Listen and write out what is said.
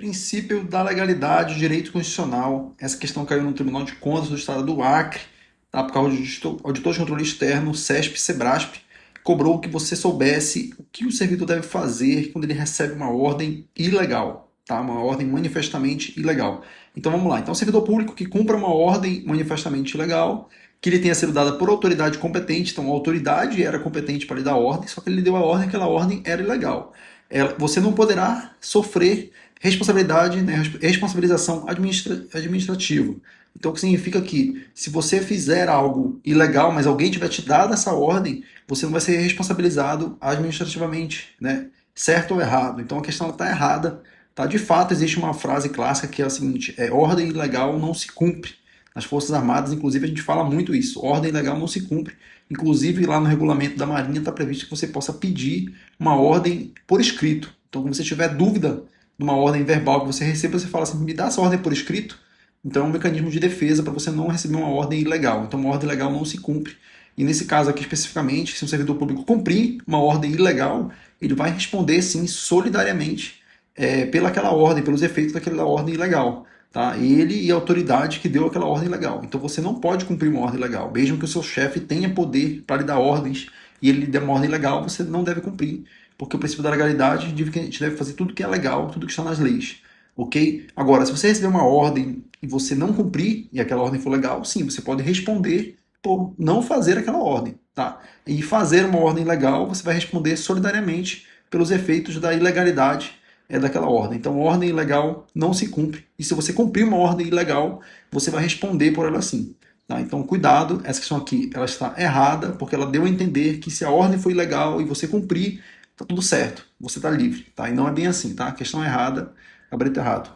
Princípio da legalidade, direito constitucional. Essa questão caiu no Tribunal de Contas do Estado do Acre, tá? Por causa do auditor de controle externo, CESP, SEBRASP, cobrou que você soubesse o que o servidor deve fazer quando ele recebe uma ordem ilegal, tá? Uma ordem manifestamente ilegal. Então vamos lá. Então, o servidor público que cumpra uma ordem manifestamente ilegal, que ele tenha sido dada por autoridade competente, então a autoridade era competente para lhe dar a ordem, só que ele deu a ordem, aquela ordem era ilegal. Você não poderá sofrer responsabilidade, né, responsabilização administrativa. Então, o que significa que se você fizer algo ilegal, mas alguém tiver te dado essa ordem, você não vai ser responsabilizado administrativamente, né? Certo ou errado. Então, a questão está errada. Tá? De fato, existe uma frase clássica que é a seguinte: ordem ilegal não se cumpre. Nas Forças Armadas, inclusive, a gente fala muito isso. Ordem ilegal não se cumpre. Inclusive, lá no regulamento da Marinha está previsto que você possa pedir uma ordem por escrito. Então, quando você tiver dúvida de uma ordem verbal que você receba, você fala assim: me dá essa ordem por escrito. Então, é um mecanismo de defesa para você não receber uma ordem ilegal. Então, uma ordem ilegal não se cumpre. E nesse caso aqui especificamente, se um servidor público cumprir uma ordem ilegal, ele vai responder, sim, solidariamente pelaquela ordem, pelos efeitos daquela ordem ilegal. Tá? Ele e a autoridade que deu aquela ordem legal. Então você não pode cumprir uma ordem legal. Mesmo que o seu chefe tenha poder para lhe dar ordens e ele lhe der uma ordem legal, você não deve cumprir. Porque o princípio da legalidade diz que a gente deve fazer tudo que é legal, tudo que está nas leis. Ok? Agora, se você receber uma ordem e você não cumprir, e aquela ordem for legal, sim, você pode responder por não fazer aquela ordem. Tá? E fazer uma ordem legal, você vai responder solidariamente pelos efeitos da ilegalidade daquela ordem. Então, ordem ilegal não se cumpre. E se você cumprir uma ordem ilegal, você vai responder por ela sim. Tá? Então, cuidado, essa questão aqui ela está errada, porque ela deu a entender que se a ordem foi ilegal e você cumprir, tá tudo certo, você está livre. Tá? E não é bem assim, tá? A questão é errada, cabrito errado.